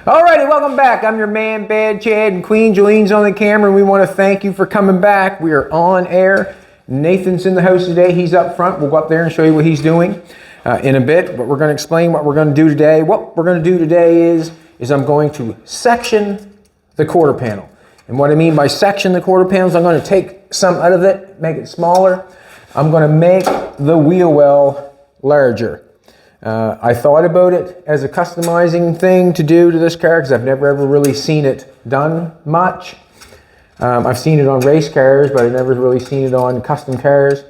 Alrighty, welcome back. I'm your man, Bad Chad, and Queen Jolene's on the camera, and we want to thank you for coming back. We are on air. Nathan's in the house today. He's up front. We'll go up there and show you what he's doing in a bit, but we're going to explain what we're going to do today. What we're going to do today is I'm going to section the quarter panel. And what I mean by section the quarter panels, I'm going to take some out of it, make it smaller. I'm going to make the wheel well larger. I thought about it as a customizing thing to do to this car because I've never ever really seen it done much. I've seen it on race cars, but I've never really seen it on custom cars.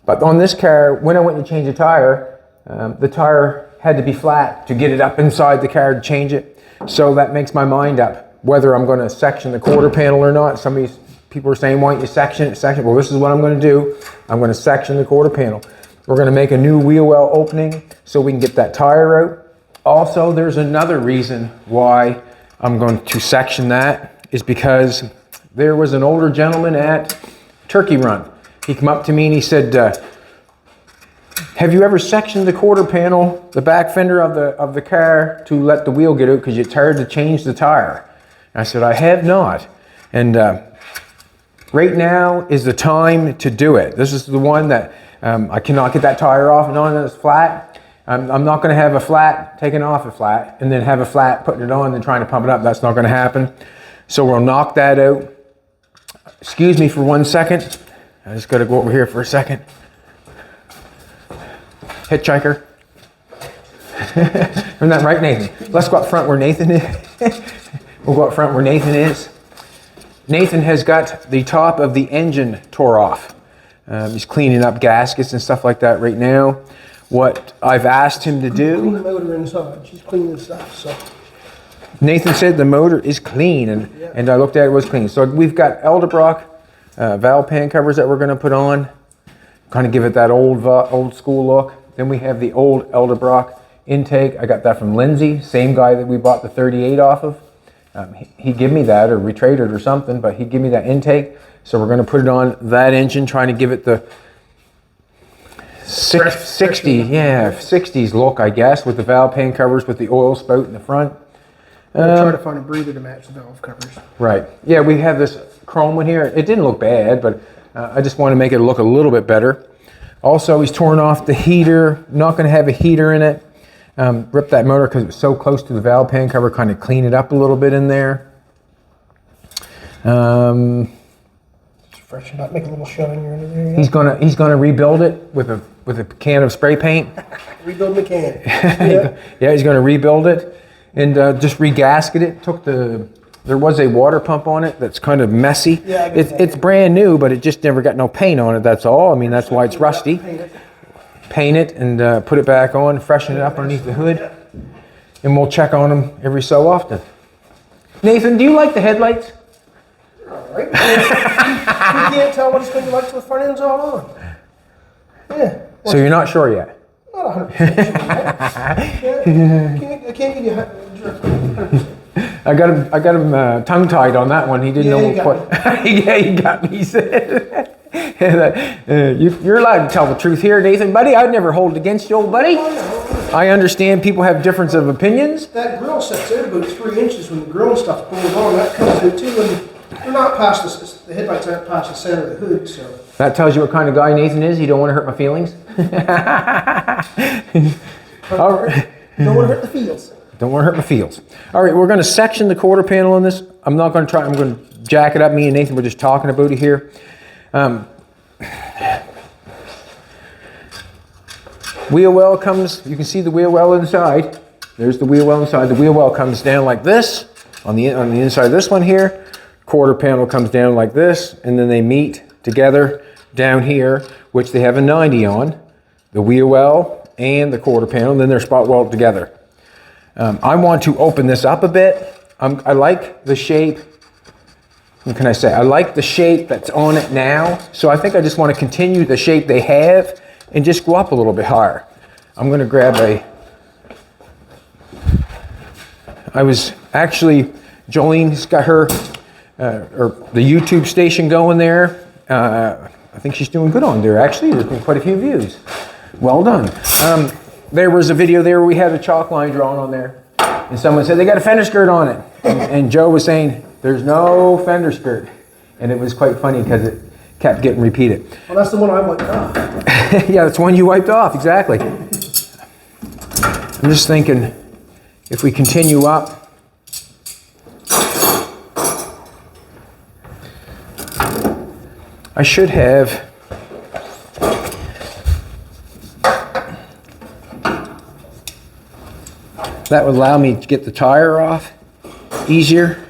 But on this car, when I went to change the tire had to be flat to get it up inside the car to change it. So that makes my mind up whether I'm going to section the quarter panel or not. People are saying, why don't you section it? Well, this is what I'm going to do. I'm going to section the quarter panel. We're going to make a new wheel well opening so we can get that tire out. Also, there's another reason why I'm going to section that is because there was an older gentleman at Turkey Run. He came up to me and he said, have you ever sectioned the quarter panel, the back fender of the car to let the wheel get out because it's hard to change the tire? And I said, I have not. And right now is the time to do it. This is the one that I cannot get that tire off and on and it's flat. I'm not going to have a flat taking off a flat and then have a flat putting it on and trying to pump it up. That's not going to happen. So we'll knock that out. Excuse me for 1 second. I just got to go over here for a second. Hitchhiker. Isn't that right, Nathan? Let's go up front where Nathan is. We'll go up front where Nathan is. Nathan has got the top of the engine tore off. He's cleaning up gaskets and stuff like that right now. What I've asked him to do... Clean the motor inside. She's cleaning stuff, so... Nathan said the motor is clean, and I looked at it, it was clean. So we've got Edelbrock valve pan covers that we're going to put on. Kind of give it that old school look. Then we have the old Edelbrock intake. I got that from Lindsay, same guy that we bought the 38 off of. He gave me that, or we traded or something, but he gave me that intake. So we're going to put it on that engine, trying to give it the 60s look, I guess, with the valve pan covers, with the oil spout in the front. Try to find a breather to match the valve covers. Right. Yeah, we have this chrome one here. It didn't look bad, but I just want to make it look a little bit better. Also, he's torn off the heater. Not going to have a heater in it. Ripped that motor because it was so close to the valve pan cover. Kind of clean it up a little bit in there. Freshen up, make a little showing you're under there. Yeah. He's gonna rebuild it with a can of spray paint. Rebuild the can. Yeah, he's gonna rebuild it and just regasket it. There was a water pump on it that's kind of messy. Yeah, it's brand new, but it just never got no paint on it. That's all. I mean, that's why it's rusty. Paint it and put it back on, freshen it up underneath the hood, and we'll check on them every so often. Nathan, do you like the headlights? Right. You can't tell what it's going to be like till the front end's all on. Yeah. So you're not sure yet? Not 100% sure yet. I can't give you 100%. I got him tongue-tied on that one. He didn't know what. Yeah, he got me. He said, "You're allowed to tell the truth here, Nathan, buddy. I'd never hold it against you, old buddy. I understand people have difference of opinions." That grill sets out about 3 inches when the grill and stuff pulls on. That comes out too when they're not past the headlights aren't past the center of the hood. So that tells you what kind of guy Nathan is. You don't want to hurt my feelings. All right. Don't want to hurt the feels. Don't want to hurt my feels. All right, we're going to section the quarter panel on this. I'm not going to try. I'm going to jack it up. Me and Nathan were just talking about it here. Wheel well comes. You can see the wheel well inside. There's the wheel well inside. The wheel well comes down like this on the inside of this one here. Quarter panel comes down like this, and then they meet together down here, which they have a 90 on. The wheel well and the quarter panel, and then they're spot welded together. I want to open this up a bit. I like the shape. What can I say? I like the shape that's on it now. So I think I just want to continue the shape they have and just go up a little bit higher. I'm going to grab I was actually, Jolene's got her, or the YouTube station going there. I think she's doing good on there actually. There's been quite a few views. Well done. There was a video there where we had a chalk line drawn on there. and someone said they got a fender skirt on it. And Joe was saying, there's no fender skirt. And it was quite funny because it kept getting repeated. Well, that's the one I wiped off. Yeah, that's one you wiped off, exactly. I'm just thinking, if we continue up, I should have that would allow me to get the tire off easier.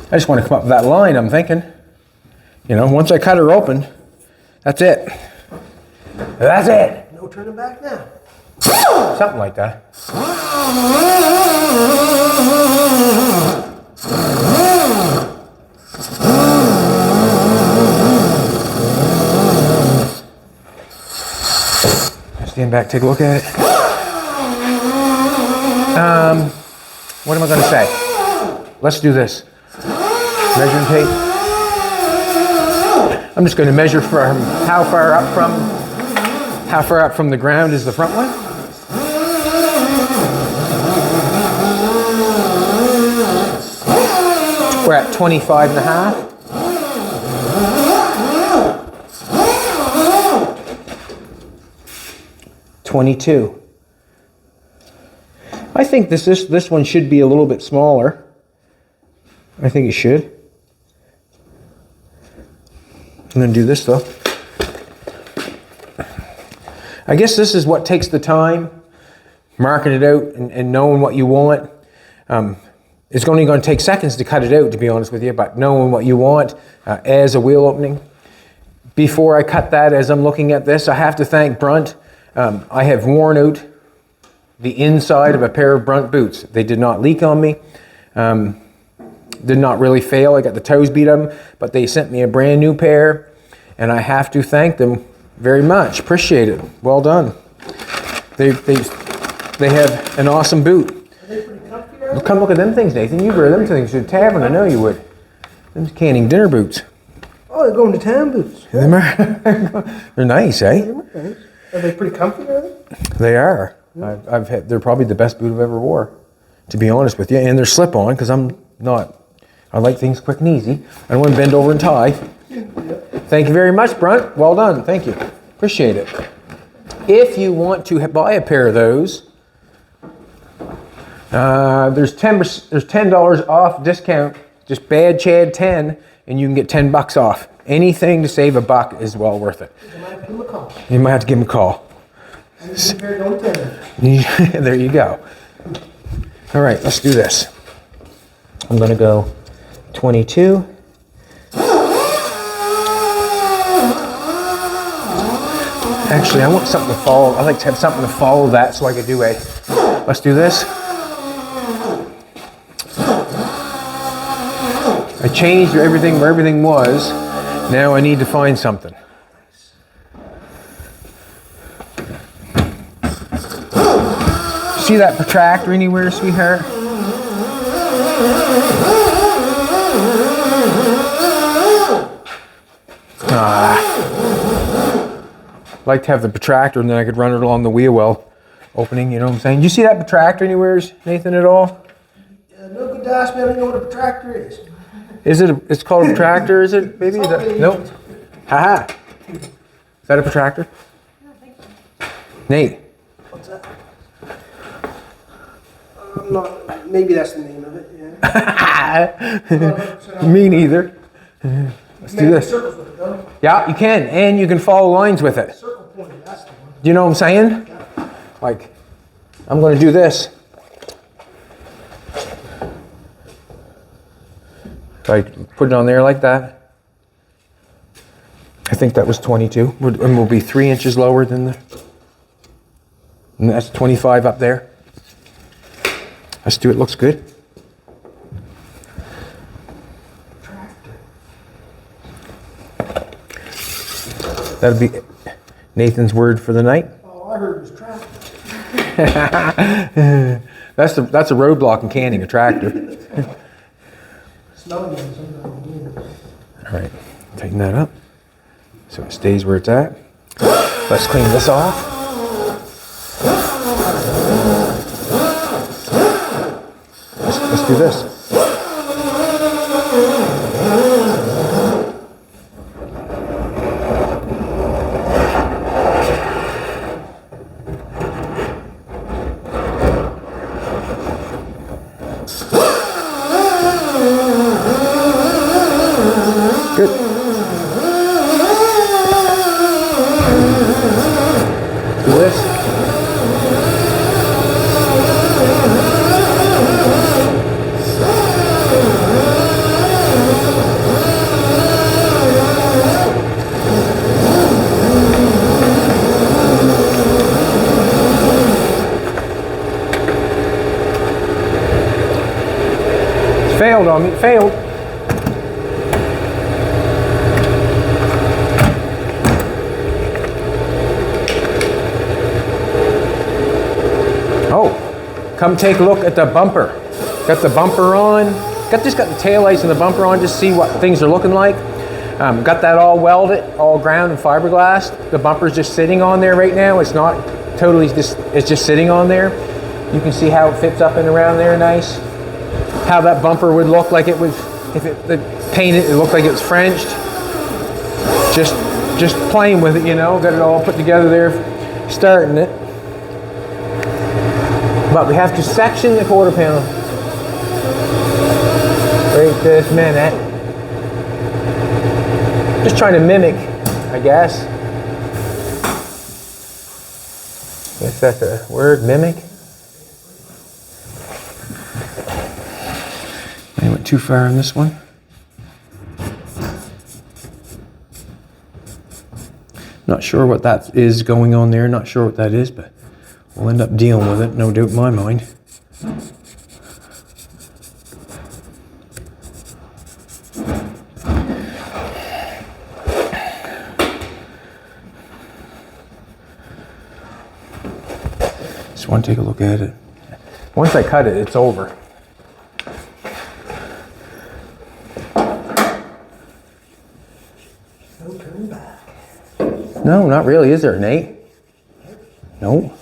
I just want to come up with that line, I'm thinking. You know, once I cut her open, that's it. That's it. No turning back now. Something like that. Stand back, take a look at it. What am I going to say? Let's do this. Measuring tape. I'm just going to measure from how far up from the ground is the front one. We're at 25 and a half. $22. I think this one should be a little bit smaller. I think it should. I'm going to do this though. I guess this is what takes the time, marking it out and knowing what you want. It's only going to take seconds to cut it out, to be honest with you, but knowing what you want as a wheel opening. Before I cut that, as I'm looking at this, I have to thank Brunt. I have worn out the inside of a pair of Brunt boots. They did not leak on me. Did not really fail. I got the toes beat on them, but they sent me a brand new pair, and I have to thank them very much. Appreciate it. Well done. They have an awesome boot. Are they pretty comfy? Well, come look at them things, Nathan. You wear them things to the tavern. I know you would. Them canning dinner boots. Oh, they're going to town boots. They're nice, eh? Are they pretty comfy, are they? They are. They're probably the best boot I've ever wore, to be honest with you. And they're slip-on because I like things quick and easy. I don't want to bend over and tie. Thank you very much, Brunt. Well done. Thank you. Appreciate it. If you want to buy a pair of those, there's $10 off discount. Just Bad Chad 10, and you can get $10 off. Anything to save $1 is well worth it. You might have to give them a call. You might have to give them a call. There you go. All right, let's do this. I'm going to go 22. Actually, I want something to follow. I like to have something to follow that so I could do a. Let's do this. I changed everything where everything was. Now I need to find something. See that protractor anywhere, sweetheart? I'd like to have the protractor and then I could run it along the wheel well opening, you know what I'm saying? Do you see that protractor anywhere, Nathan, at all? No good to ask me, I don't know what a protractor is. Is it? It's called a protractor, is it, baby? Nope. Haha. Is that a protractor? Yeah, I think so. Nate. What's that? Maybe that's the name of it, yeah. Me neither. Let's do this. Circles with it, though. Yeah, you can, and you can follow lines with it. Circle pointing, that's the one. Do you know what I'm saying? Like, I'm going to do this. If I put it on there like that, I think that was 22, and we'll be 3 inches lower than the, and that's 25 up there. Let's do it, looks good. That'll be Nathan's word for the night. Oh, I heard it was tractor. That's a roadblock in canning, a tractor. Smelling it sometimes. All right, tighten that up so it stays where it's at. Let's clean this off. do this. Good. Do this. Failed on me, failed. Oh, come take a look at the bumper. Got the bumper on. Just got the taillights and the bumper on, just see what things are looking like. Got that all welded, all ground and fiberglass. The bumper's just sitting on there right now. It's not totally just, it's just sitting on there. You can see how it fits up and around there nice. How that bumper would look like it was, if it painted, it looked like it was Frenched. Just playing with it, you know, got it all put together there, starting it. But we have to section the quarter panel right this minute. Just trying to mimic, I guess. Guess that's a word, mimic. I went too far on this one. Not sure what that is going on there, not sure what that is, but we'll end up dealing with it, no doubt in my mind. Just want to take a look at it. Once I cut it, it's over. No turning back. No, not really, is there, Nate? No.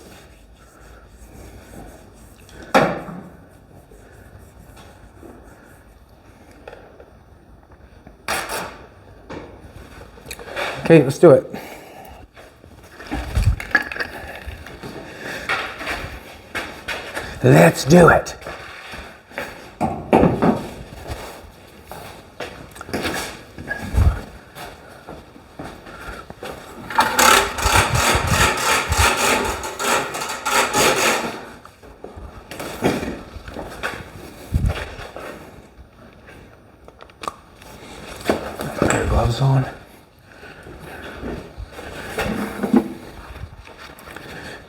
Okay, let's do it. Let's do it. Put your gloves on.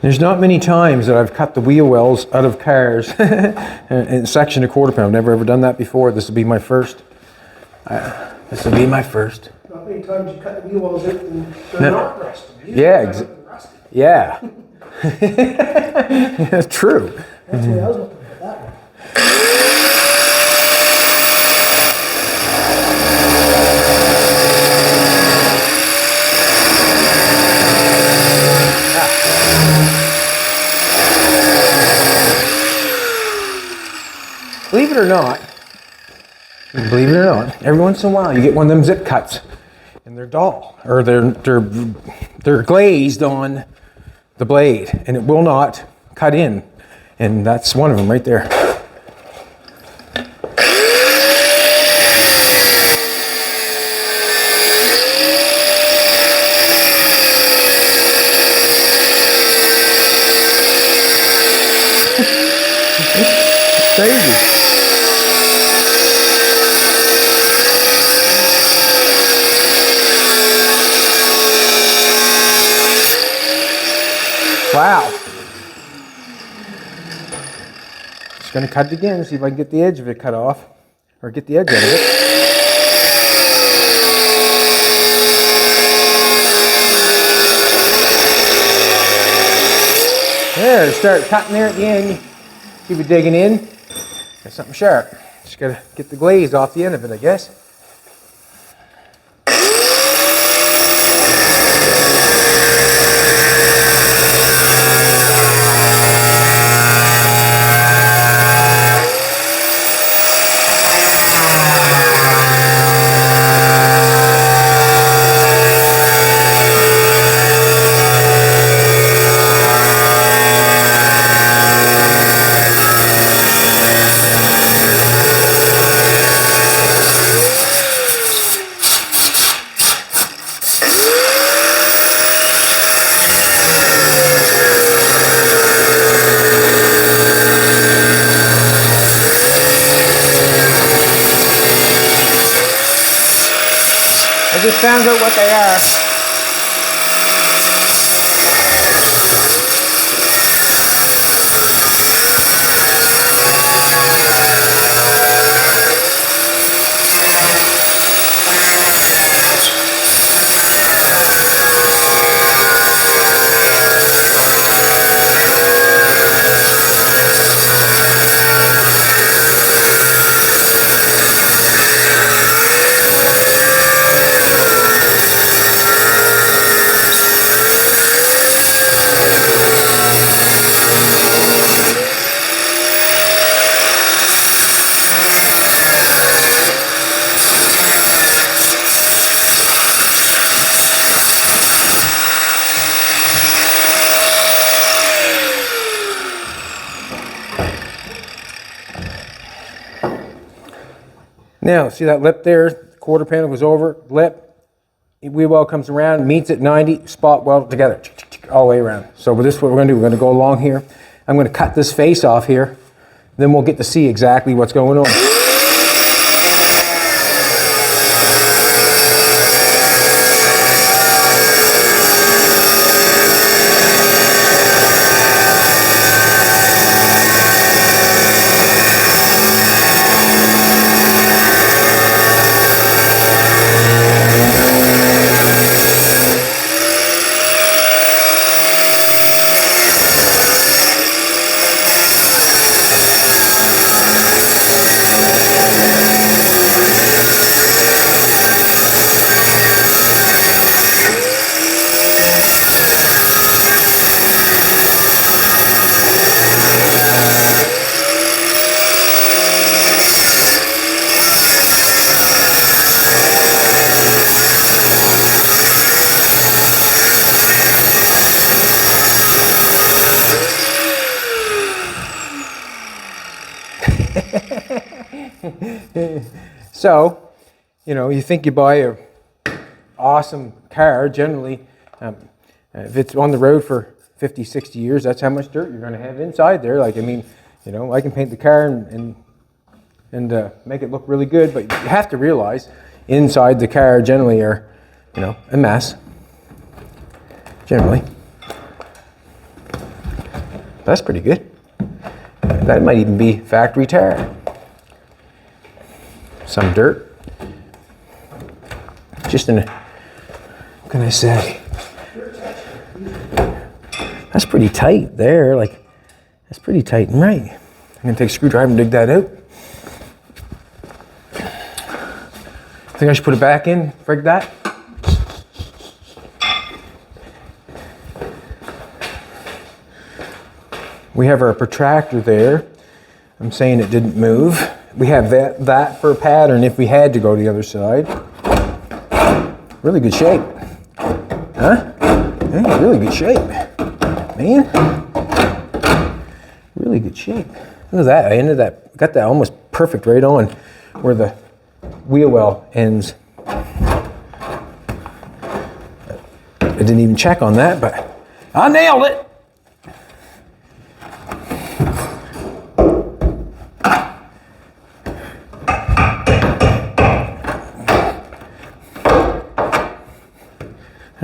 There's not many times that I've cut the wheel wells out of cars and sectioned a quarter pound. I've never ever done that before. This will be my first. This will be my first. Not many times you cut the wheel wells out and they're not rusted. Yeah, yeah. That's true. That's the way I was looking at that one. Believe it or not, every once in a while you get one of them zip cuts and they're dull or they're glazed on the blade and it will not cut in, and that's one of them right there. Crazy. Wow. Just gonna cut it again, see if I can get the edge of it cut off, or get the edge out of it. There, start cutting there at the end. Keep it digging in. Got something sharp. Just gotta get the glaze off the end of it, I guess. just found out what they are. Now, see that lip there? Quarter panel goes over, lip, wheel well comes around, meets at 90, spot weld together, all the way around. So this is what we're going to do. We're going to go along here. I'm going to cut this face off here. Then we'll get to see exactly what's going on. So, you know, you think you buy a awesome car, generally, if it's on the road for 50, 60 years, that's how much dirt you're going to have inside there. Like, I mean, you know, I can paint the car and make it look really good, but you have to realize inside the car generally are, you know, a mess, generally. That's pretty good. That might even be factory tire. Some dirt. Just in a, what can I say? That's pretty tight there. Like, that's pretty tight and right. I'm gonna take a screwdriver and dig that out. I think I should put it back in, frig that. We have our protractor there. I'm saying it didn't move. We have that for a pattern if we had to go to the other side. Really good shape. Huh? Yeah, really good shape. Man. Really good shape. Look at that. I ended that, got that almost perfect right on where the wheel well ends. I didn't even check on that, but I nailed it.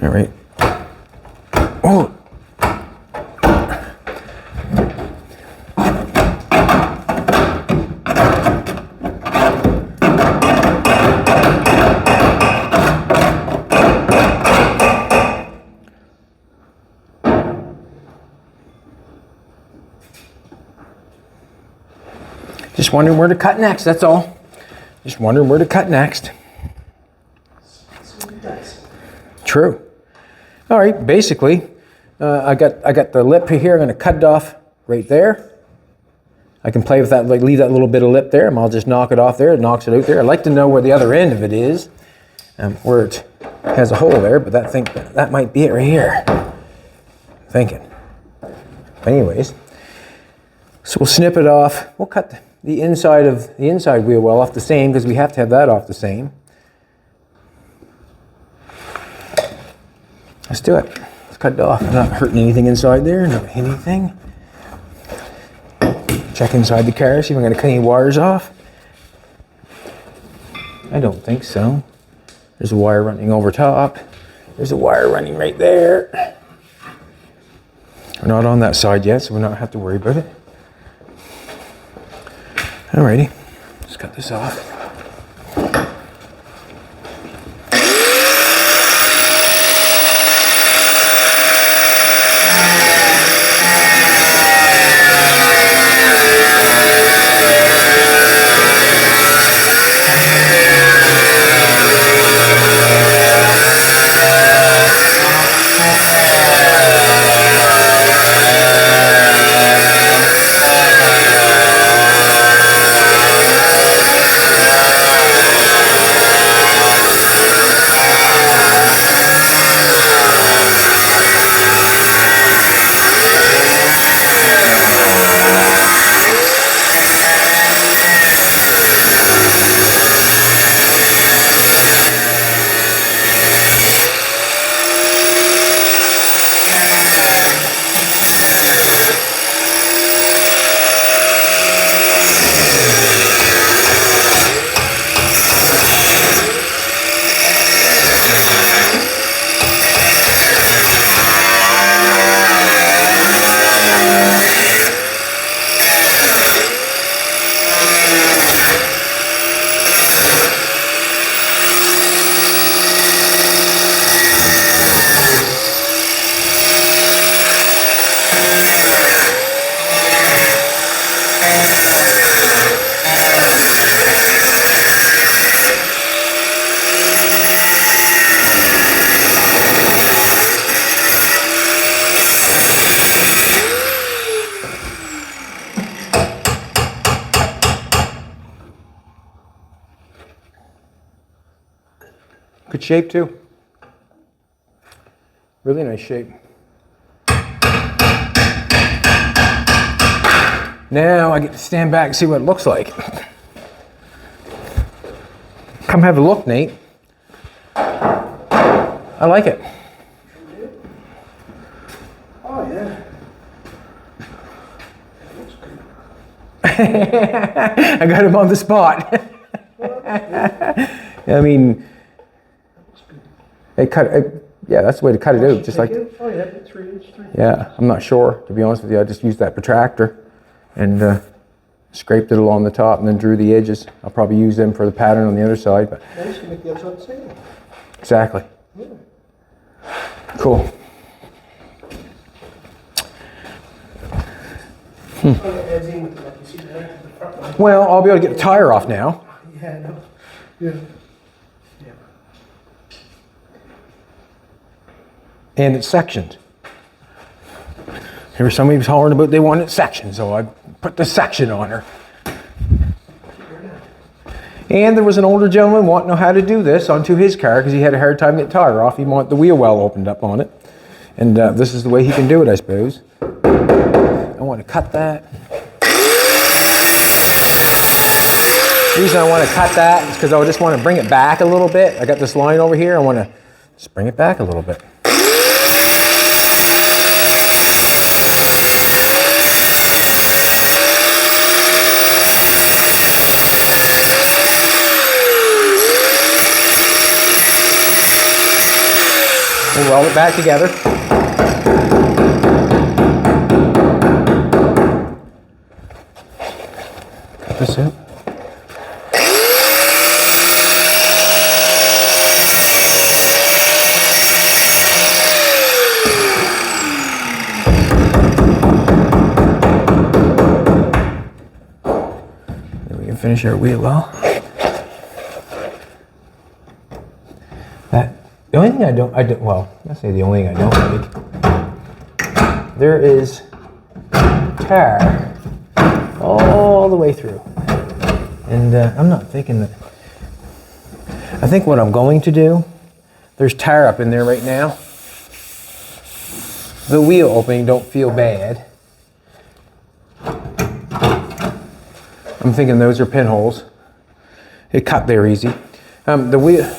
All right. Oh. Just wondering where to cut next, that's all. Just wondering where to cut next. True. All right, basically, I got the lip here. I'm going to cut it off right there. I can play with that, like leave that little bit of lip there, and I'll just knock it off there. It knocks it out there. I'd like to know where the other end of it is, where it has a hole there, but that might be it right here. Thinking. Anyways, so we'll snip it off. We'll cut the inside of the inside wheel well off the same because we have to have that off the same. Let's do it. Let's cut it off. I'm not hurting anything inside there. Not anything. Check inside the car. See if I'm going to cut any wires off. I don't think so. There's a wire running over top. There's a wire running right there. We're not on that side yet, so we're not have to worry about it. Alrighty, let's cut this off. Good shape too. Really nice shape. Now I get to stand back and see what it looks like. Come have a look, Nate. I like it. Oh yeah. I got him on the spot. I mean, yeah, that's the way to cut it out. Just like, Oh yeah, 3 inch. yeah, I'm not sure, to be honest with you. I just used that protractor and scraped it along the top and then drew the edges. I'll probably use them for the pattern on the other side. But Nice to make the outside the same. exactly. Yeah. Cool. Oh, it adds in with the, like you see the length of the front one. Well, I'll be able to get the tire off now. Yeah, I know. Yeah. Yeah. And it's sectioned. There was somebody was hollering about they wanted it sectioned, so I put the section on her. And there was an older gentleman wanting to know how to do this onto his car because he had a hard time getting the tire off. He wanted the wheel well opened up on it. And this is the way he can do it, I suppose. I want to cut that. The reason I want to cut that is because I just want to bring it back a little bit. I got this line over here. I want to just bring it back a little bit. We'll weld it back together. Cut this out. Then we can finish our wheel well. The only thing I don't say the only thing I don't like, there is tar all the way through. And I'm not thinking that, I think what I'm going to do, there's tar up in there right now. The wheel opening don't feel bad. I'm thinking those are pinholes. It cut there easy. The wheel,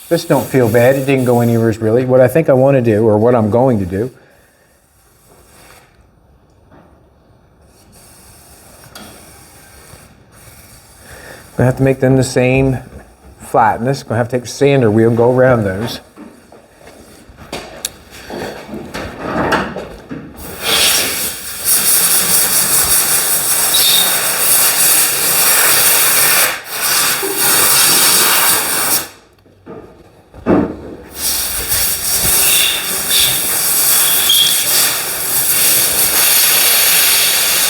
this don't feel bad. It didn't go anywhere really. What I think I want to do, or what I'm going to do, I have to make them the same flatten this. Gonna have to take a sander wheel and go around those.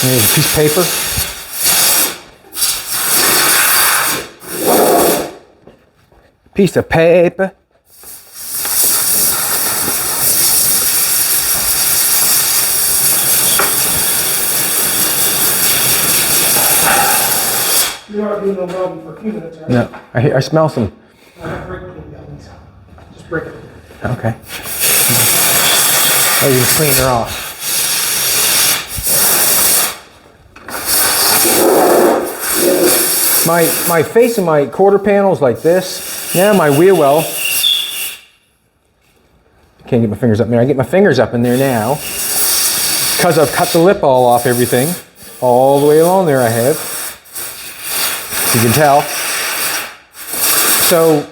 Here's a piece of paper. Piece of paper. You aren't doing no welding for a few minutes, right? No, I smell some. I have brake clean buildings. Just break it. Okay. Oh, you can clean her off. My face of my quarter panel is like this. Now my wheel well. Can't get my fingers up there. I get my fingers up in there now because I've cut the lip all off everything. All the way along there I have. You can tell. So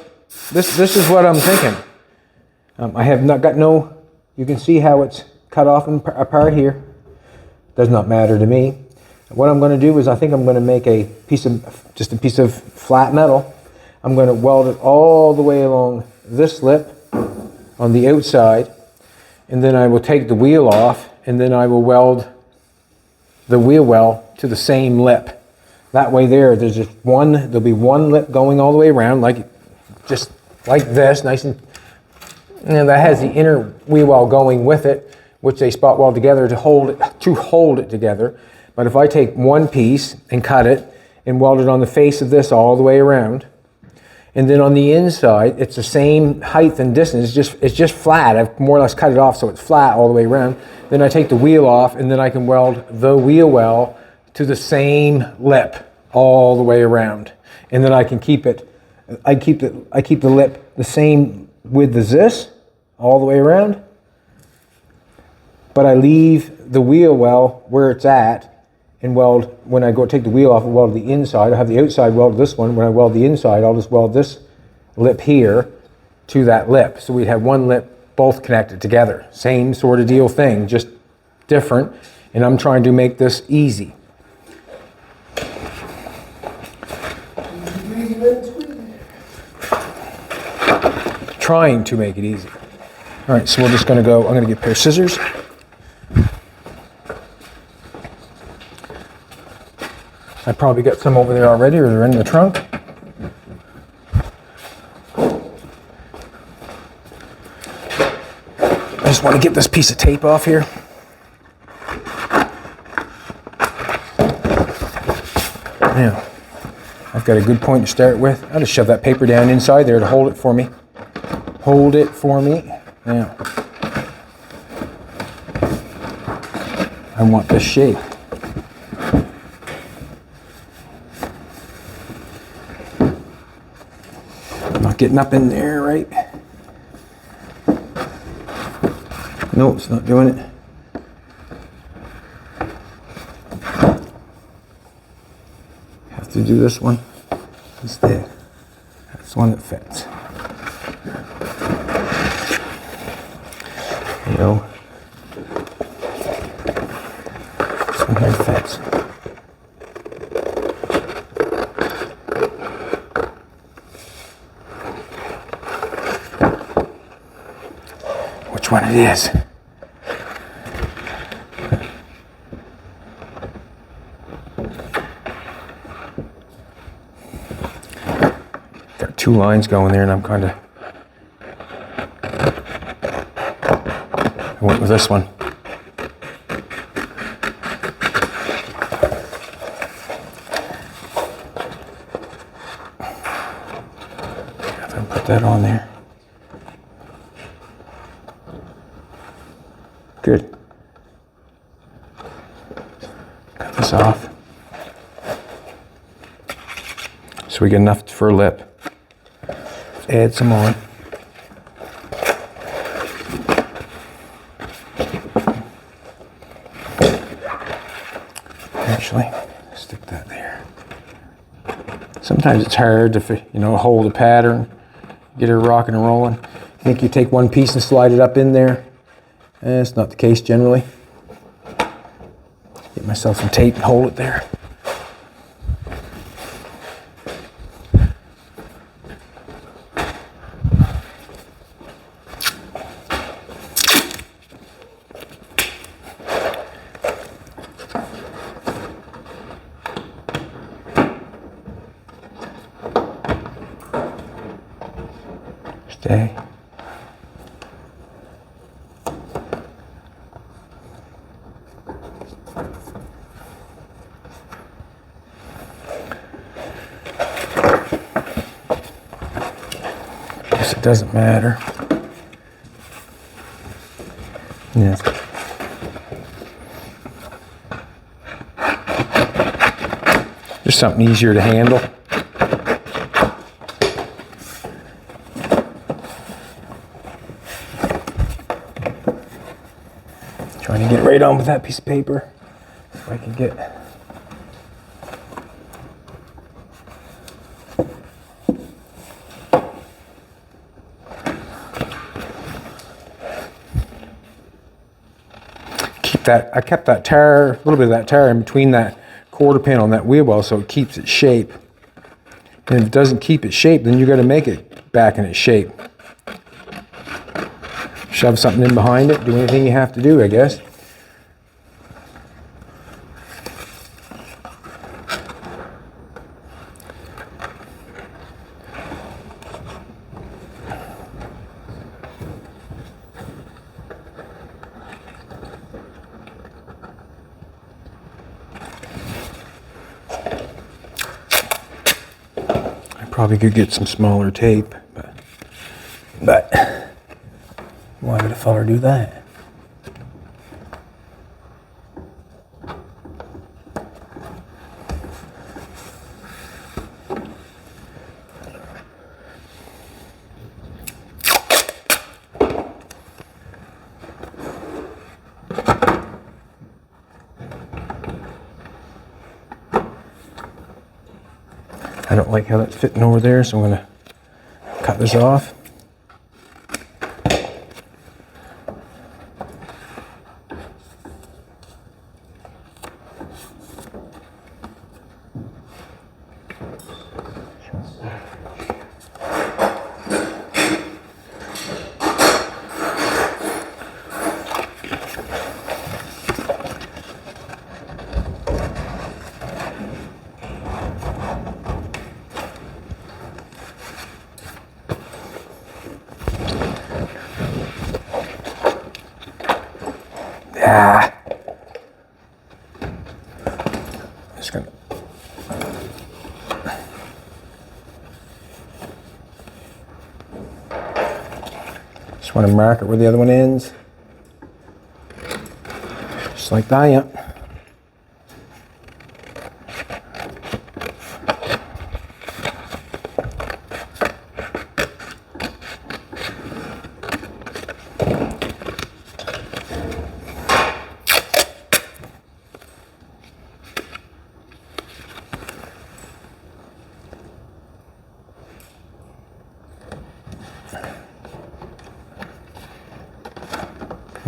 this is what I'm thinking. I have not got no, you can see how it's cut off and apart here. Does not matter to me. What I'm going to do is I think I'm going to make just a piece of flat metal. I'm going to weld it all the way along this lip on the outside, and then I will take the wheel off, and then I will weld the wheel well to the same lip. That way there'll be one lip going all the way around, just like this, nice and that has the inner wheel well going with it, which they spot weld together to hold it together. But if I take one piece and cut it and weld it on the face of this all the way around, and then on the inside, it's the same height and distance, it's just flat. I've more or less cut it off so it's flat all the way around. Then I take the wheel off, and then I can weld the wheel well to the same lip all the way around. And then I can keep the lip the same width as this all the way around. But I leave the wheel well where it's at, and weld, when I go take the wheel off and weld the inside, I have the outside weld this one. When I weld the inside, I'll just weld this lip here to that lip. So we'd have one lip both connected together. Same sort of deal thing, just different. And I'm trying to make this easy. Trying to make it easy. All right, so we're just going to go, I'm going to get a pair of scissors. I probably got some over there already, or they're in the trunk. I just want to get this piece of tape off here. Now, I've got a good point to start with. I'll just shove that paper down inside there to hold it for me. Hold it for me. Now, I want this shape. Getting up in there, right? No, it's not doing it. Have to do this one instead. That's the one that fits. You know, this one here fits. Which one it is. Got two lines going there, and I'm kind of, I went with this one. If I put that on there. Good. Cut this off. So we get enough for a lip. Let's add some on. Actually, stick that there. Sometimes it's hard to, hold a pattern, get her rocking and rolling. I think you take one piece and slide it up in there. It's not the case generally. Get myself some tape and hold it there. Stay. Guess it doesn't matter. Yeah. Just something easier to handle. Trying to get right on with that piece of paper. If I can get. I kept that tire, a little bit of that tire in between that quarter pin on that wheel well so it keeps its shape. And if it doesn't keep its shape, then you got to make it back in its shape. Shove something in behind it, do anything you have to do, I guess. Probably could get some smaller tape, but why would a feller do that? I don't like how that's fitting over there, so I'm going to cut this off. Just want to mark it where the other one ends. Just like that.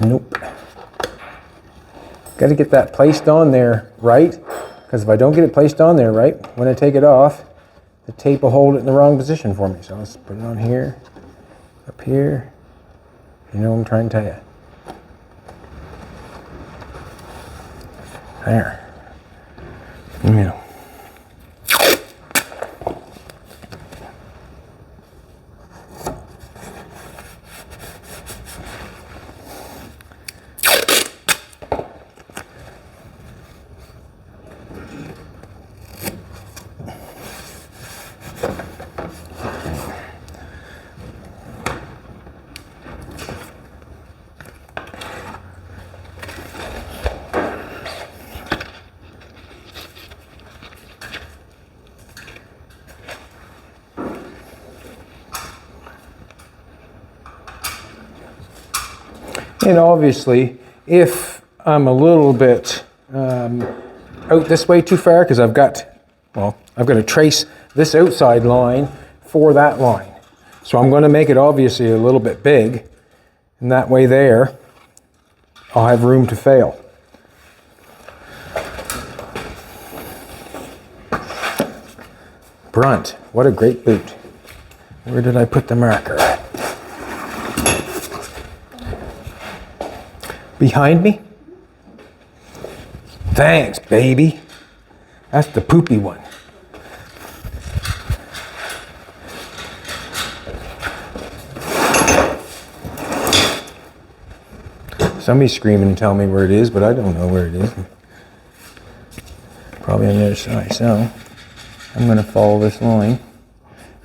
Nope. Got to get that placed on there right, because if I don't get it placed on there right, when I take it off, the tape will hold it in the wrong position for me. So let's put it on here, up here. You know what I'm trying to tell you. There. Yeah. And obviously, if I'm a little bit out this way too far, because I've got well, I've got to trace this outside line for that line. So I'm going to make it obviously a little bit big, and that way there, I'll have room to fail. Brunt, what a great boot. Where did I put the marker at? Behind me? Thanks, baby. That's the poopy one. Somebody's screaming and telling me where it is, but I don't know where it is. Probably on the other side, so I'm going to follow this line.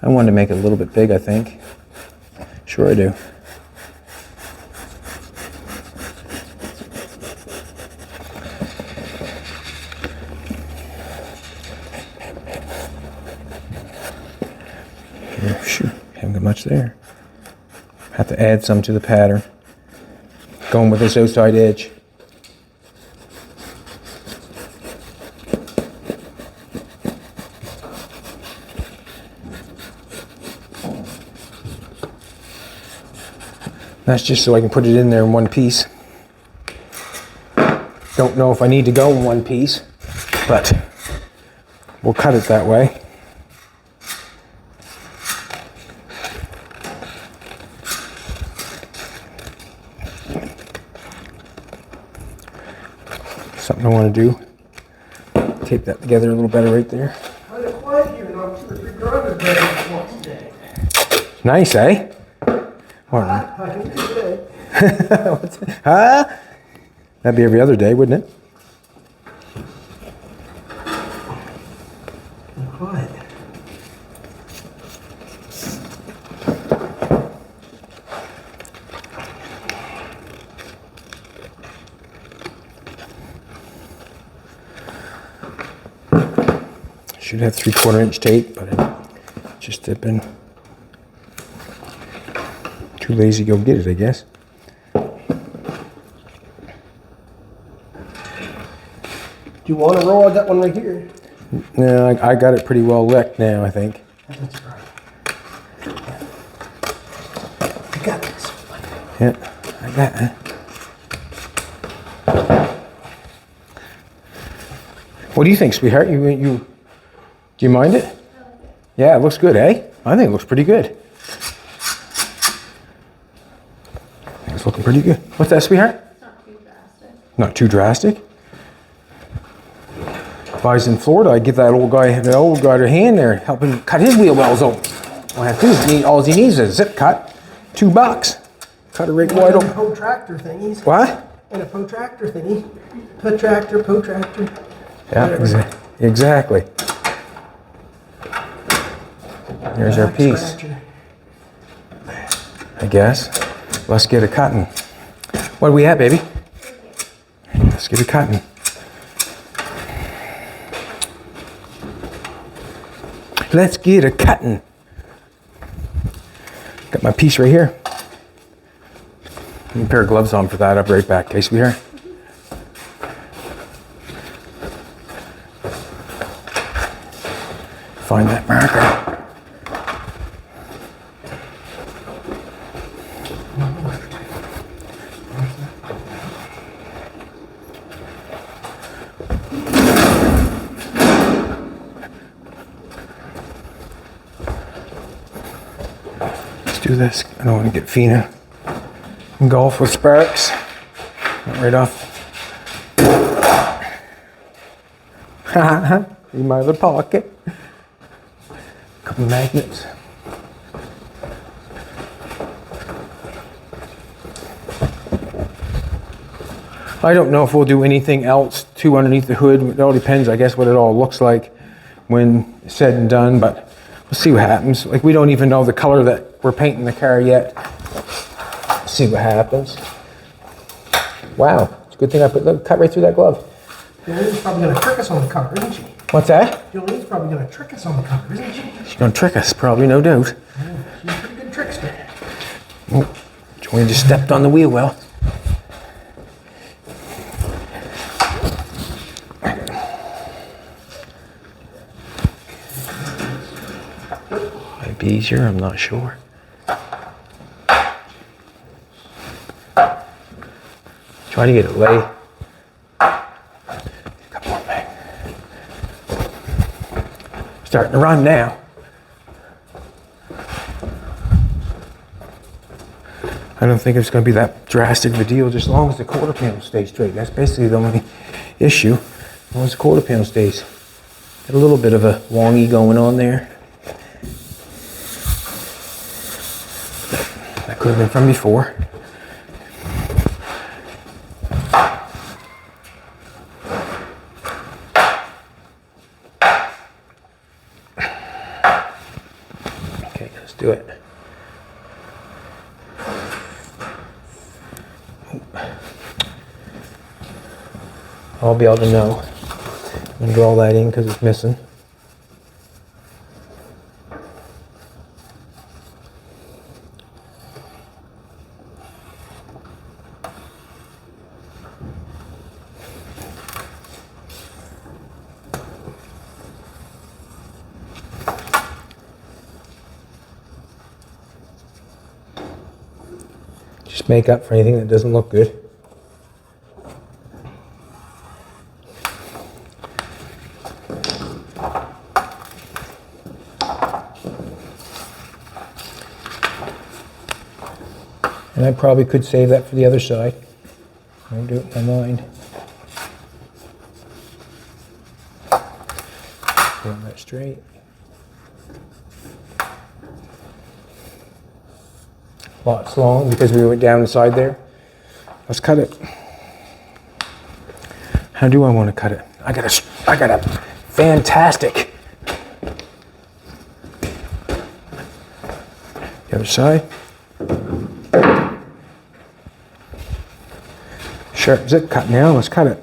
I want to make it a little bit big, I think. Sure I do. Shoot, haven't got much there. Have to add some to the pattern. Going with this outside edge. That's just so I can put it in there in one piece. Don't know if I need to go in one piece, but we'll cut it that way. Something I want to do. Tape that together a little better right there. Kind of quiet here, not 2 or 3 drivers better once a day. Nice, eh? What? I think today. What's that? Huh? That'd be every other day, wouldn't it? Quiet. Should have 3/4 inch tape, but I just have been too lazy to go get it, I guess. Do you want to roll? I got one right here. No, I got it pretty well licked now, I think. That's right. I got this. Yeah, I got it. What do you think, sweetheart? Do you mind it? Yeah, it looks good, eh? I think it looks pretty good. It's looking pretty good. What's that, sweetheart? Not too drastic. Not too drastic. If I was in Florida, I'd give that old guy a hand there, help him cut his wheel wells open. All I have to do is all he needs is a zip cut, $2. Cut a rig wide open. Protractor thingies. What? And a protractor thingy. Protractor. Yeah, exactly. Here's our piece. Scratcher. I guess. Let's get a cutting. What are we at, baby? Let's get a cutting. Let's get a cutting. Got my piece right here. Give me a pair of gloves on for that. I'll be right back. Okay, sweetheart? Find that marker. Do this. I don't want to get Fina and golf with sparks. Right off. In my other pocket. Couple magnets. I don't know if we'll do anything else to underneath the hood. It all depends, I guess, what it all looks like when said and done, but we'll see what happens. Like, we don't even know the color that we're painting the car yet. See what happens. Wow, it's a good thing I cut right through that glove. Jolene's probably going to trick us on the cover, isn't she? What's that? Jolene's probably going to trick us on the cover, isn't she? She's gonna trick us, probably, no doubt. Yeah, she's a pretty good trickster. Oh, Joanne just stepped on the wheel well. Might be easier, I'm not sure. Try to get it lay. Come on, man. Starting to run now. I don't think it's going to be that drastic of a deal, just as long as the quarter panel stays straight. That's basically the only issue. As long as the quarter panel stays. Got a little bit of a wongy going on there. That could have been from before. Okay, let's do it. I'll be able to know. I'm going to draw that in because it's missing. Just make up for anything that doesn't look good. And I probably could save that for the other side. I won't do it in my mind. Pull that straight. Lots long because we went down the side there. Let's cut it. How do I want to cut it? I got a fantastic. The other side. Sharp zip cut now, let's cut it.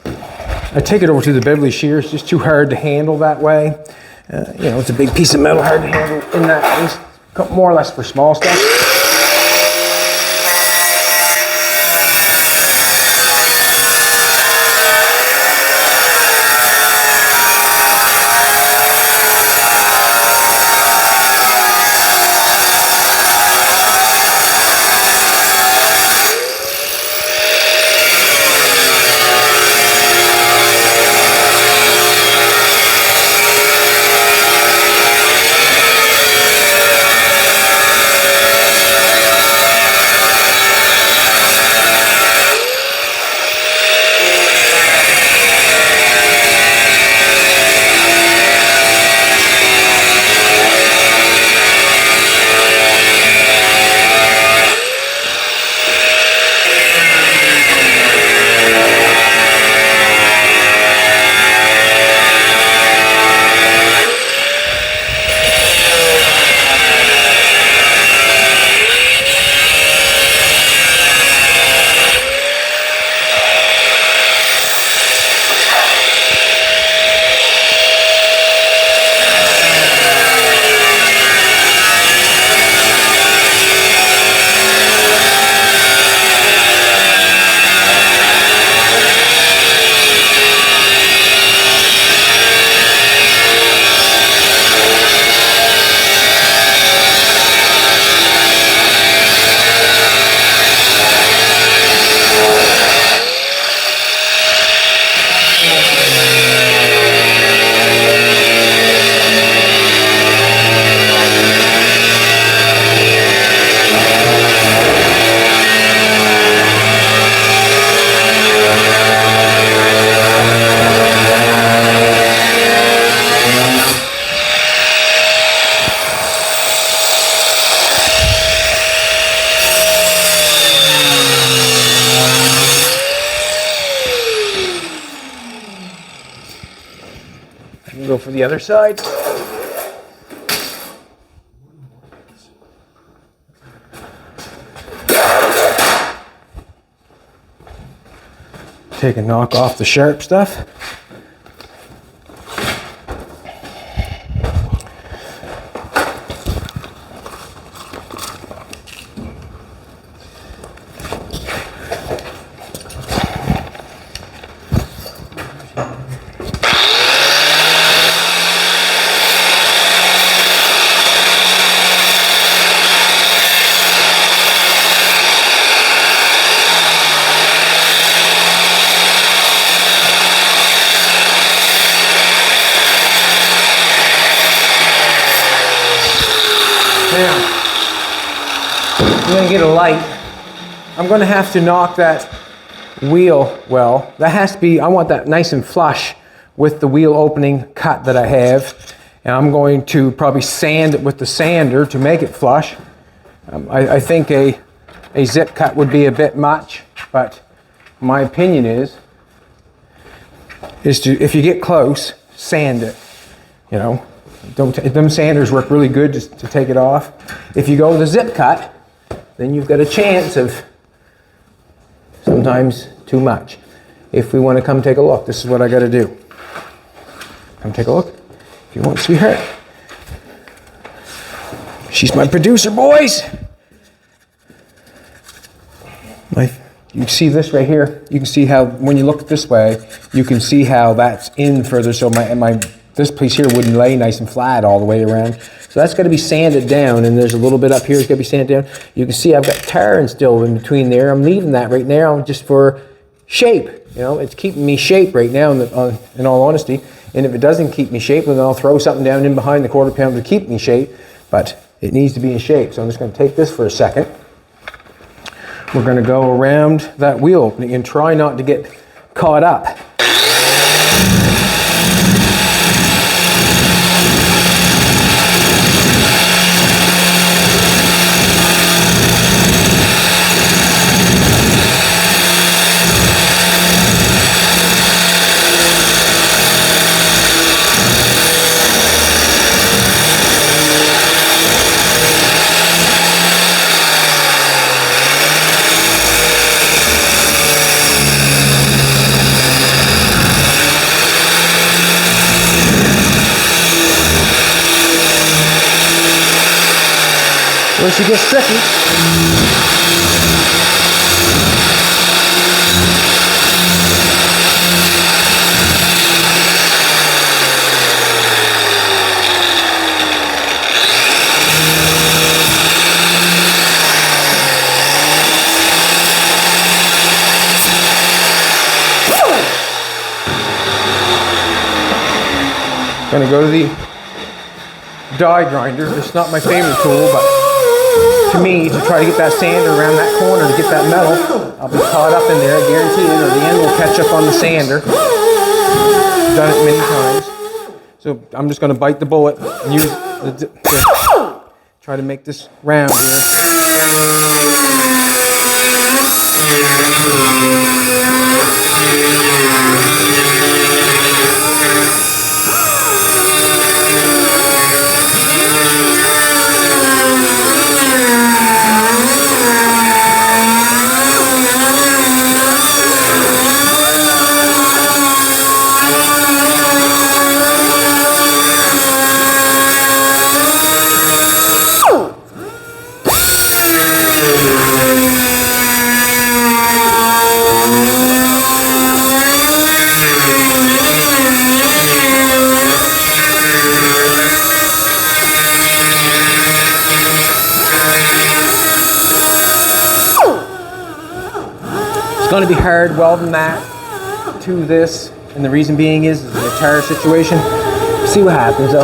I take it over to the Beverly shears, just too hard to handle that way. You know, it's a big piece of metal, hard to handle in that case. More or less for small stuff. Go for the other side. Take a knock off the sharp stuff. get a light, I'm gonna have to knock that wheel well. That has to be, I want that nice and flush with the wheel opening cut that I have. And I'm going to probably sand it with the sander to make it flush. I think a zip cut would be a bit much, but my opinion is to, if you get close, sand it, you know. Them sanders work really good to take it off. If you go with a zip cut, then you've got a chance of sometimes too much. If we want to come take a look, this is what I got to do. Come take a look. If you want, sweetheart. She's my producer, boys. You see this right here? You can see how, when you look this way, you can see how that's in further, so this piece here wouldn't lay nice and flat all the way around. So that's got to be sanded down, and there's a little bit up here that's got to be sanded down. You can see I've got tar and still in between there. I'm leaving that right now just for shape. You know, it's keeping me shape right now, in all honesty. And if it doesn't keep me shape, then I'll throw something down in behind the quarter pounder to keep me shape. But it needs to be in shape. So I'm just going to take this for a second. We're going to go around that wheel opening and try not to get caught up. When she gets tricky. Gonna go to the die grinder. It's not my favorite tool, but to me, to try to get that sander around that corner to get that metal, I'll be caught up in there, I guarantee it, or the end will catch up on the sander. Done it many times. So I'm just going to bite the bullet and use to try to make this round here. It's going to be hard welding that to this, and the reason being is the tire situation. See what happens though.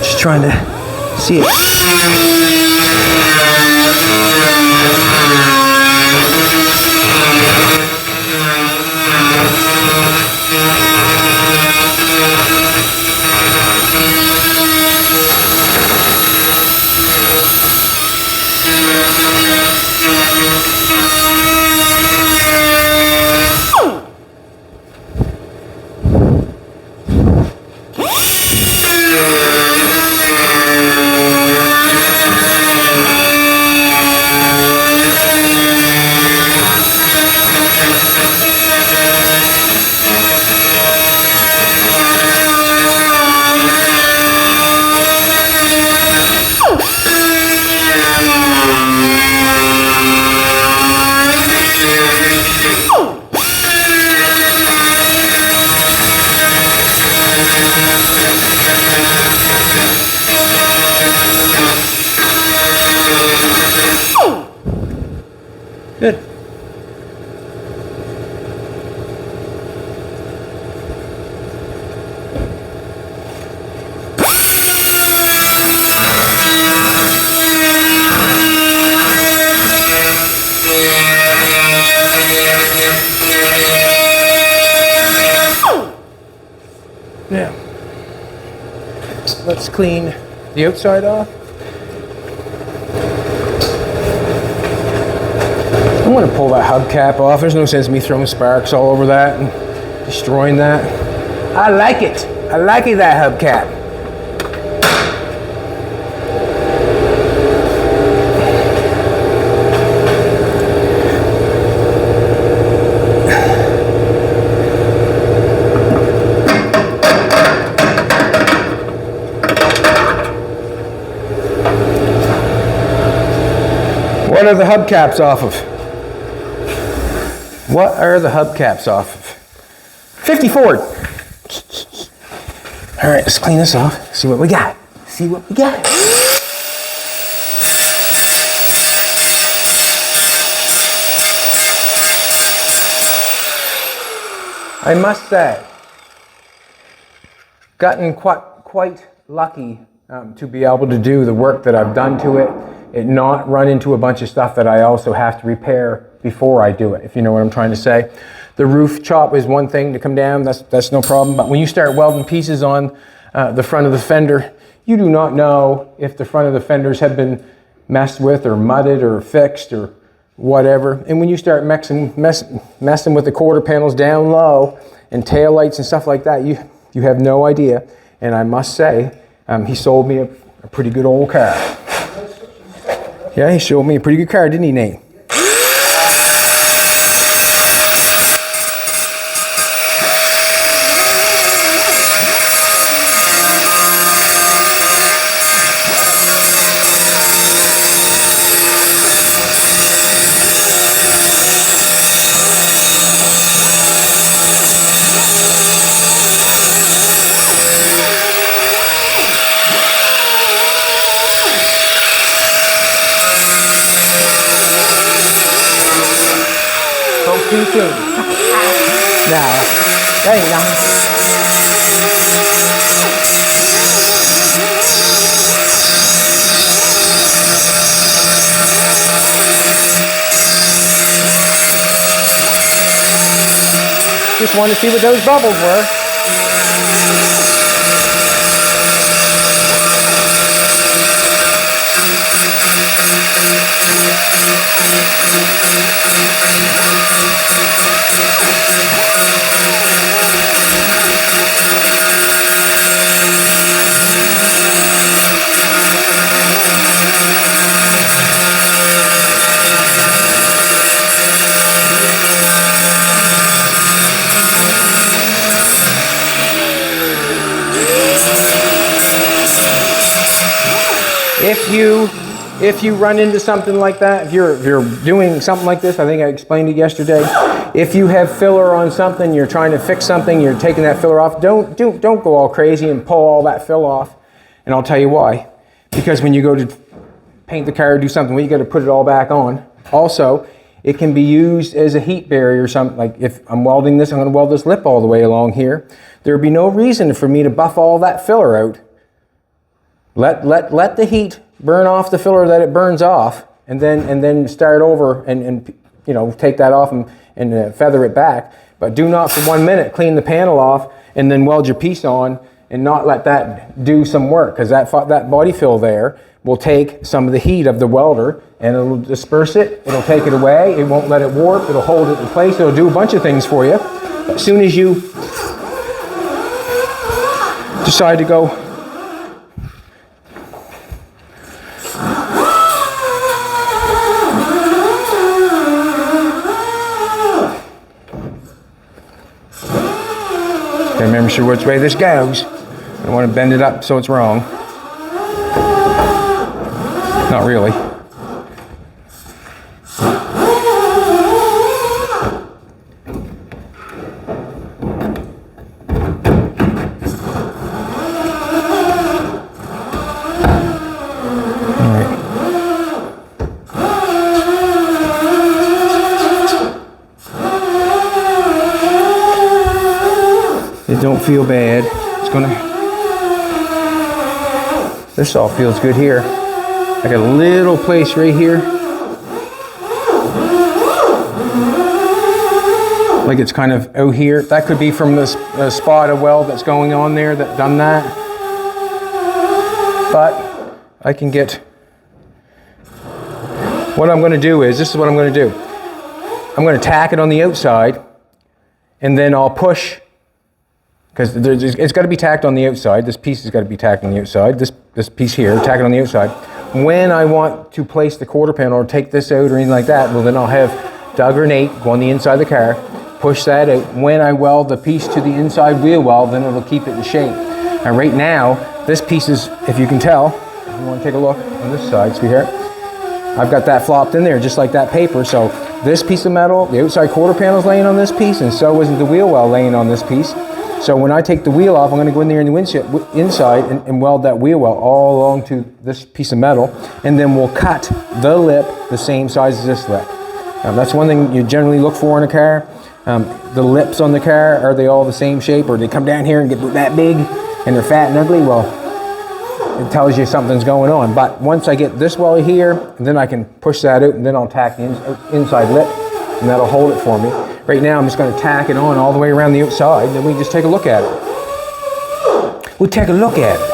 Just trying to see it. Good. Now, let's clean the outside off. I'm going to pull that hubcap off. There's no sense in me throwing sparks all over that and destroying that. I like it. I like it, that hubcap. What are the hubcaps off of? What are the hubcaps off of? 50 Ford. All right, let's clean this off. See what we got. See what we got. I must say, gotten quite lucky to be able to do the work that I've done to it. It not run into a bunch of stuff that I also have to repair before I do it, if you know what I'm trying to say. The roof chop is one thing to come down, that's no problem, but when you start welding pieces on the front of the fender, you do not know if the front of the fenders have been messed with or mudded or fixed or whatever. And when you start messing with the quarter panels down low and tail lights and stuff like that, you have no idea. And I must say, he sold me a pretty good old car. Yeah, he showed me a pretty good car, didn't he, Nate? Too soon. No, that ain't nothing. Just wanted to see what those bubbles were. If you run into something like that, if you're doing something like this, I think I explained it yesterday. If you have filler on something, you're trying to fix something, you're taking that filler off, don't go all crazy and pull all that fill off. And I'll tell you why. Because when you go to paint the car or do something, well, you got to put it all back on. Also, it can be used as a heat barrier or something. Like if I'm welding this, I'm going to weld this lip all the way along here. There would be no reason for me to buff all that filler out. Let the heat burn off the filler that it burns off, and then start over and you know, take that off and feather it back. But do not for 1 minute clean the panel off and then weld your piece on and not let that do some work, because that body fill there will take some of the heat of the welder and it'll disperse it, it'll take it away, it won't let it warp, it'll hold it in place, it'll do a bunch of things for you. But as soon as you decide to go remember sure which way this goes. I don't want to bend it up so it's wrong. Not really. It don't feel bad. It's gonna, this all feels good here. I got a little place right here. like it's kind of out here. That could be from this spot of weld that's going on there that done that. But I can get, what I'm going to do is, this is what I'm going to do. I'm going to tack it on the outside, and then I'll push, because it's got to be tacked on the outside. This piece has got to be tacked on the outside. This piece here, tack it on the outside. When I want to place the quarter panel or take this out or anything like that, well then I'll have Doug or Nate go on the inside of the car, push that out. When I weld the piece to the inside wheel well, then it'll keep it in shape. And right now, this piece is, if you can tell, if you want to take a look on this side, see here, I've got that flopped in there just like that paper. So this piece of metal, the outside quarter panel is laying on this piece, and so isn't the wheel well laying on this piece. So when I take the wheel off, I'm going to go in there in the inside and weld that wheel well all along to this piece of metal, and then we'll cut the lip the same size as this lip. That's one thing you generally look for in a car. The lips on the car, are they all the same shape, or they come down here and get that big and they're fat and ugly? Well, it tells you something's going on. But once I get this well here, then I can push that out, and then I'll tack the inside lip, and that'll hold it for me. Right now I'm just going to tack it on all the way around the outside, and then we can just take a look at it. We'll take a look at it.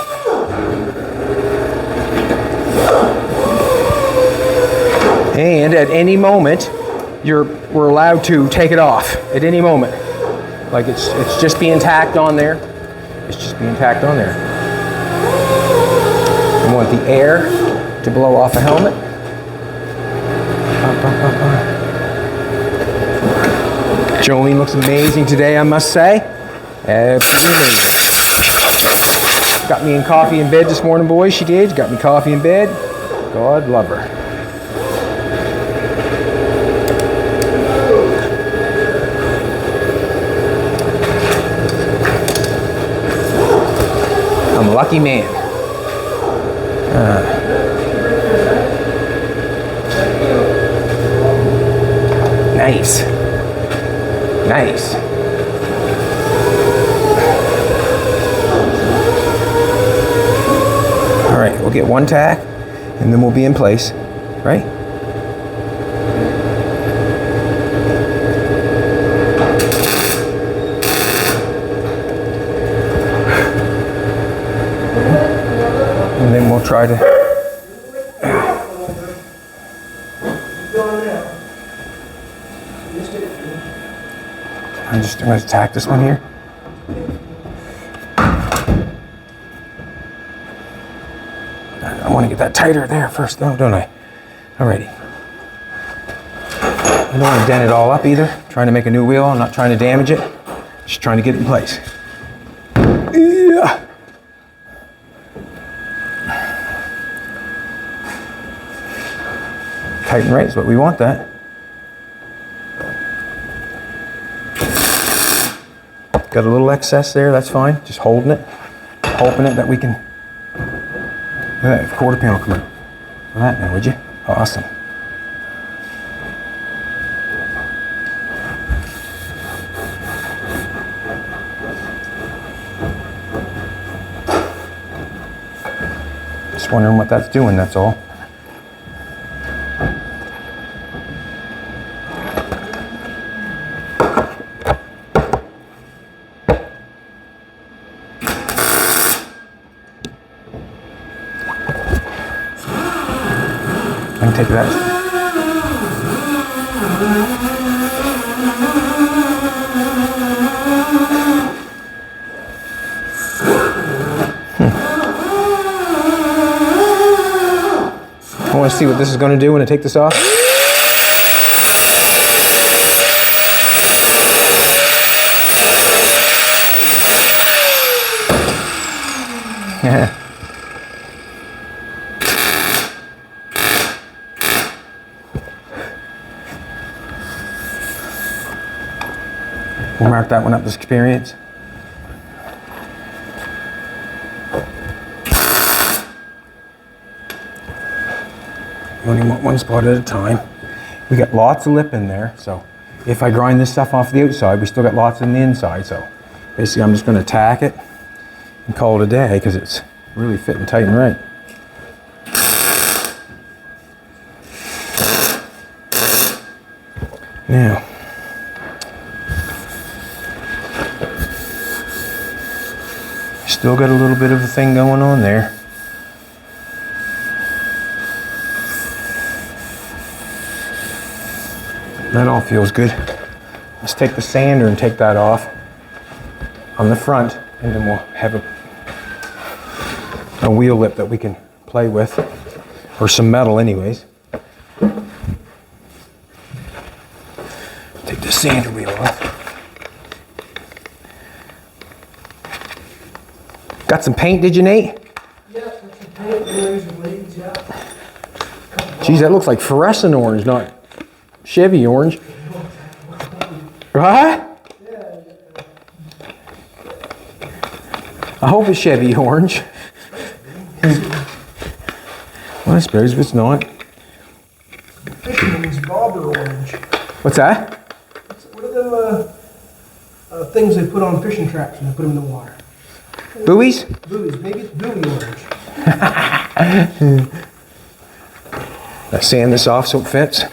And at any moment, we're allowed to take it off. At any moment. Like it's just being tacked on there. It's just being tacked on there. I want the air to blow off the helmet. Jolene looks amazing today, I must say. Absolutely amazing. Got me in coffee in bed this morning, boys. She did. Got me coffee in bed. God love her. I'm a lucky man. Nice. Nice. All right, we'll get one tack and then we'll be in place, right? And then we'll try to I'm going to tack this one here. I want to get that tighter there first, though, don't I? Alrighty. I don't want to dent it all up either. I'm trying to make a new wheel. I'm not trying to damage it. Just trying to get it in place. Yeah. Tight and right is what we want, that. Got a little excess there, that's fine. Just holding it, hoping it that we can. Look at that quarter panel come out. Look at that now, would you? Awesome. Just wondering what that's doing, that's all. I can take that. I want to see what this is going to do when I take this off. Yeah. We'll mark that one up as experience. You only want one spot at a time. We got lots of lip in there, so if I grind this stuff off the outside, we still got lots in the inside. So basically I'm just going to tack it and call it a day because it's really fitting tight and right. Now, Still got a little bit of a thing going on there. That all feels good. Let's take the sander and take that off on the front, and then we'll have a wheel lip that we can play with, or some metal anyways. Take the sander wheel off. Got some paint, did you, Nate? Yeah, some paint, razor blades, yeah. Geez, that looks like fluorescent orange, not Chevy orange. Right? I hope it's Chevy orange. Well, I suppose if it's not. Fisherman's bobber orange. What's that? What are them things they put on fishing traps when they put them in the water? Buoys? Buoys. Maybe it's buoy orange. Let's sand this off so it fits.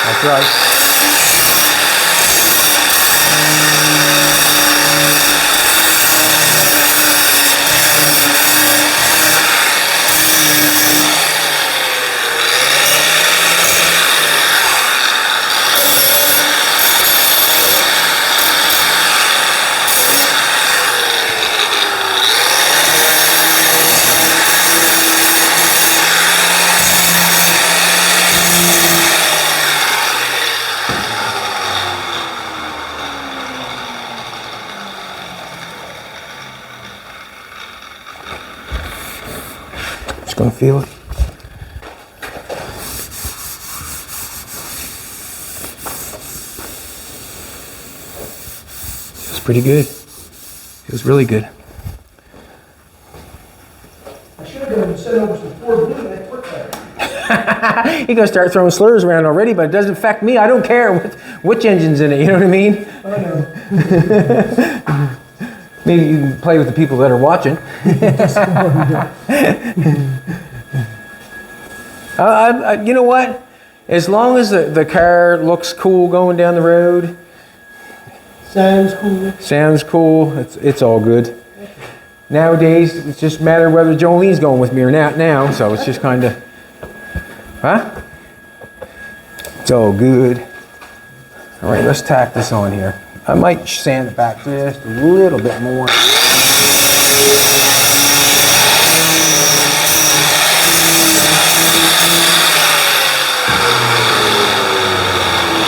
That's right. Just gonna feel it. Feels pretty good. Feels really good. I should have been sent over some Ford Blue, and that worked better. You're gonna start throwing slurs around already, but it doesn't affect me. I don't care which engine's in it, you know what I mean? I know. Maybe you can play with the people that are watching. You know what? As long as the car looks cool going down the road, Sounds cool. sounds cool, it's all good. Nowadays, it's just a matter of whether Jolene's going with me or not now, so it's just kind of, huh? It's all good. All right, let's tack this on here. I might sand it back just a little bit more.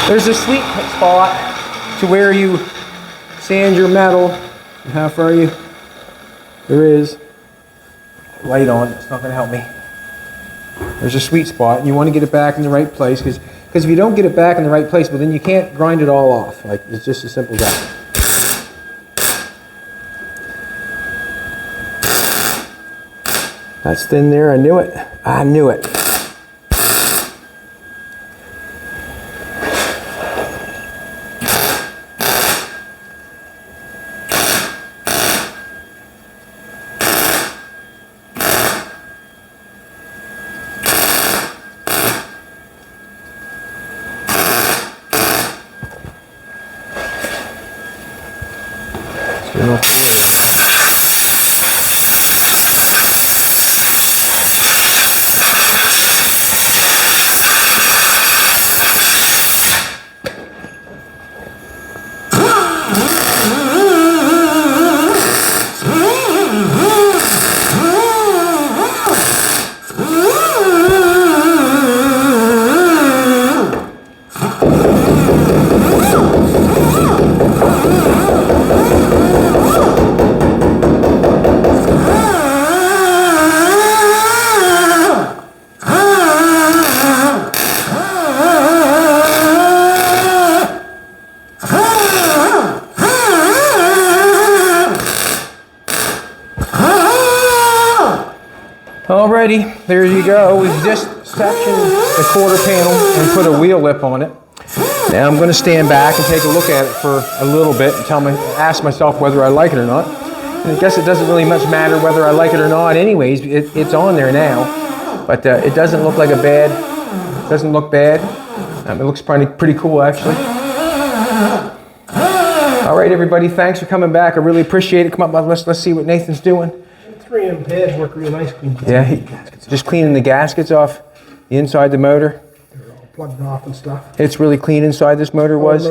There's a sweet spot to where you sand your metal. And how far you? There is. Light on, it's not gonna help me. There's a sweet spot, and you want to get it back in the right place, because if you don't get it back in the right place, well, then you can't grind it all off. Like, it's just as simple as that. That's thin there. I knew it. I knew it. You don't have to worry about that. Alrighty, there you go. We've just sectioned the quarter panel and put a wheel lip on it. Now I'm going to stand back and take a look at it for a little bit and ask myself whether I like it or not. And I guess it doesn't really much matter whether I like it or not anyways. It's on there now. But it doesn't look like a bad, doesn't look bad. It looks pretty cool actually. All right, everybody, thanks for coming back. I really appreciate it. Come on, let's see what Nathan's doing. 3M pads work really nice cleaning. Yeah, just cleaning the gaskets off the inside the motor. They're all plugged off and stuff. It's really clean inside this motor was.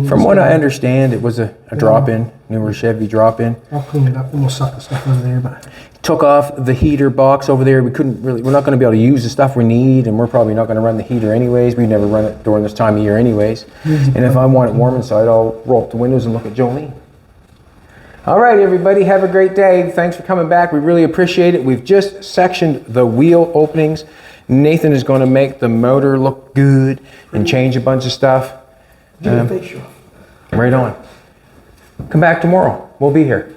From what I understand, it was a drop-in, newer Chevy drop-in. I'll clean it up and we'll suck the stuff over there. But took off the heater box over there. We're not going to be able to use the stuff we need, and we're probably not going to run the heater anyways. We never run it during this time of year anyways. And if I want it warm inside, I'll roll up the windows and look at Jolene. All right, everybody, have a great day. Thanks for coming back. We really appreciate it. We've just sectioned the wheel openings. Nathan is going to make the motor look good and change a bunch of stuff. Right on. Come back tomorrow. We'll be here.